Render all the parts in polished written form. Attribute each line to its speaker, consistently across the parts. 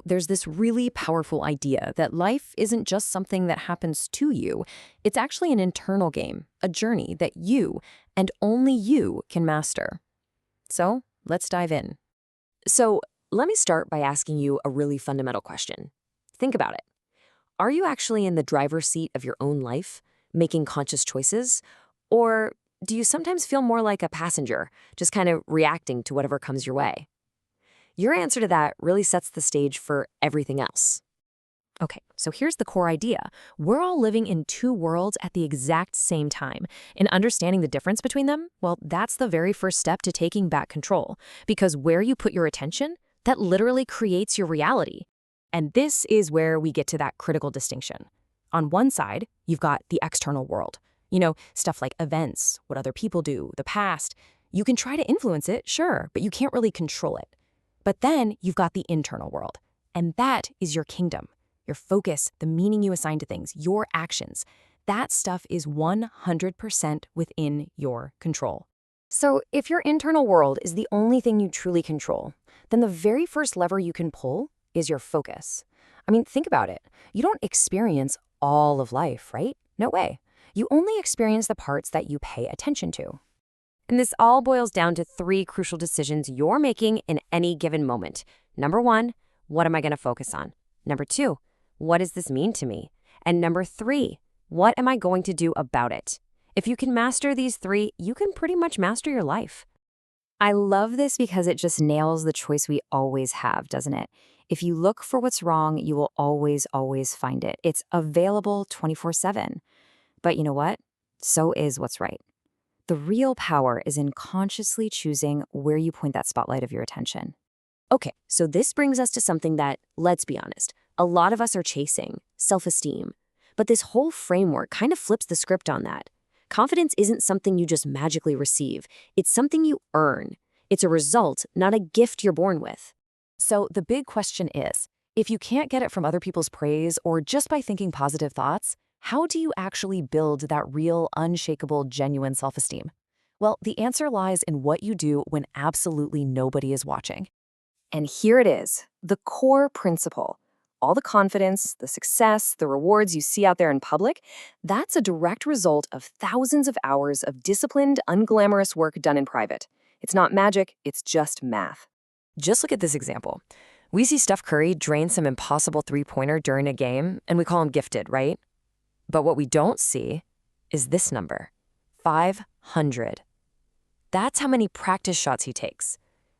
Speaker 1: There's this really powerful idea that life isn't just something that happens to you. It's actually an internal game, a journey that you, and only you, can master. So, let's dive in.
Speaker 2: So, let me start by asking you a really fundamental question. Think about it. Are you actually in the driver's seat of your own life, making conscious choices? Or do you sometimes feel more like a passenger, just kind of reacting to whatever comes your way? Your answer to that really sets the stage for everything else.
Speaker 1: Okay, so here's the core idea. We're all living in two worlds at the exact same time. And understanding the difference between them, well, that's the very first step to taking back control. Because where you put your attention, that literally creates your reality. And this is where we get to that critical distinction. On one side, you've got the external world. Stuff like events, what other people do, the past. You can try to influence it, sure, but you can't really control it. But then you've got the internal world. And that is your kingdom. Your focus, the meaning you assign to things, your actions. That stuff is 100% within your control. So if your internal world is the only thing you truly control, then the very first lever you can pull is your focus. I mean, think about it. You don't experience all of life, right? No way. You only experience the parts that you pay attention to. And this all boils down to three crucial decisions you're making in any given moment. Number one, what am I going to focus on? Number two, what does this mean to me? And number three, what am I going to do about it? If you can master these three, you can pretty much master your life. I love this because it just nails the choice we always have, doesn't it? If you look for what's wrong, you will always find it. It's available 24/7. But you know what? So is what's right. The real power is in consciously choosing where you point that spotlight of your attention. Okay, so this brings us to something that, let's be honest, a lot of us are chasing: self-esteem. But this whole framework kind of flips the script on that. Confidence isn't something you just magically receive. It's something you earn. It's a result, not a gift you're born with. So the big question is, if you can't get it from other people's praise or just by thinking positive thoughts, how do you actually build that real, unshakable, genuine self-esteem? Well, the answer lies in what you do when absolutely nobody is watching. And here it is, the core principle. All the confidence, the success, the rewards you see out there in public, that's a direct result of thousands of hours of disciplined, unglamorous work done in private. It's not magic, it's just math. Just look at this example. We see Steph Curry drain some impossible three-pointer during a game, and we call him gifted, right? But what we don't see is this number, 500. That's how many practice shots he takes.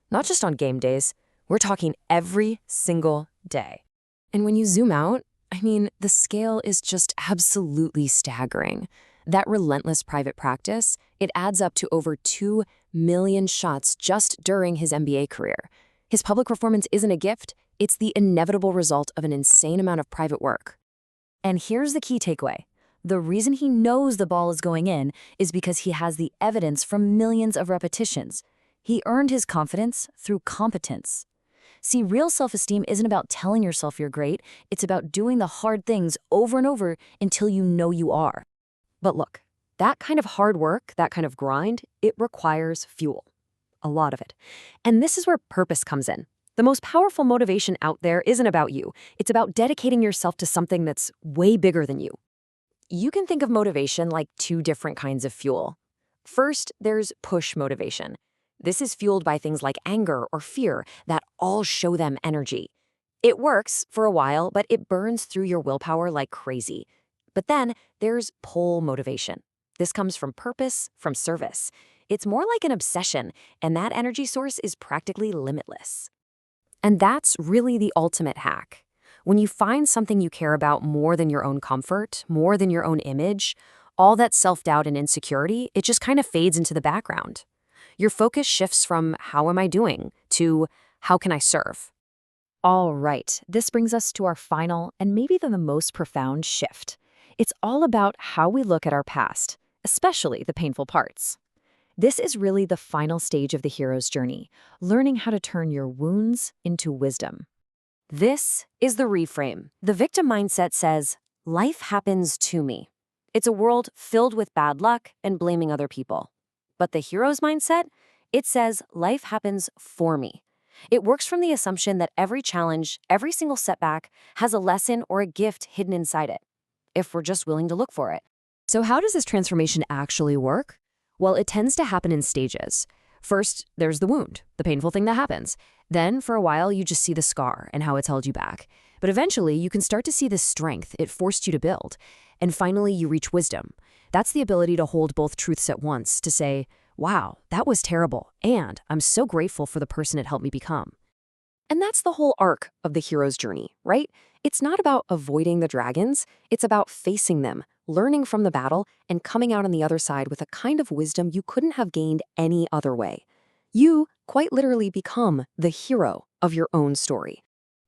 Speaker 1: Not just on game days, we're talking every single day. And when you zoom out, the scale is just absolutely staggering. That relentless private practice, it adds up to over 2 million shots just during his NBA career. His public performance isn't a gift, it's the inevitable result of an insane amount of private work. And here's the key takeaway. The reason he knows the ball is going in is because he has the evidence from millions of repetitions. He earned his confidence through competence. See, real self-esteem isn't about telling yourself you're great. It's about doing the hard things over and over until you know you are. But look, that kind of hard work, that kind of grind, it requires fuel. A lot of it. And this is where purpose comes in. The most powerful motivation out there isn't about you. It's about dedicating yourself to something that's way bigger than you. You can think of motivation like two different kinds of fuel. First, there's push motivation. This is fueled by things like anger or fear that all show them energy. It works for a while, but it burns through your willpower like crazy. But then there's pull motivation. This comes from purpose, from service. It's more like an obsession, and that energy source is practically limitless. And that's really the ultimate hack. When you find something you care about more than your own comfort, more than your own image, all that self-doubt and insecurity, it just kind of fades into the background. Your focus shifts from how am I doing to how can I serve? All right, this brings us to our final and maybe the most profound shift. It's all about how we look at our past, especially the painful parts. This is really the final stage of the hero's journey, learning how to turn your wounds into wisdom. This is the reframe. The victim mindset says, life happens to me. It's a world filled with bad luck and blaming other people. But the hero's mindset, it says life happens for me.
Speaker 2: It works from the assumption that every challenge, every single setback, has a lesson or a gift hidden inside it, if we're just willing to look for it.
Speaker 1: So how does this transformation actually work? Well, it tends to happen in stages. First, there's the wound, the painful thing that happens. Then, for a while, you just see the scar and how it's held you back. But eventually, you can start to see the strength it forced you to build. And finally, you reach wisdom. That's the ability to hold both truths at once, to say, wow, that was terrible, and I'm so grateful for the person it helped me become.
Speaker 2: And that's the whole arc of the hero's journey, right? It's not about avoiding the dragons, it's about facing them, learning from the battle, and coming out on the other side with a kind of wisdom you couldn't have gained any other way. You quite literally become the hero of your own story.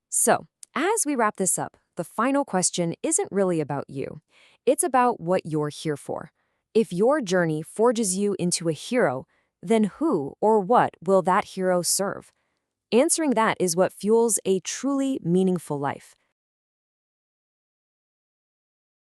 Speaker 2: So, as we wrap this up, the final question isn't really about you. It's about what you're here for. If your journey forges you into a hero, then who or what will that hero serve? Answering that is what fuels a truly meaningful life.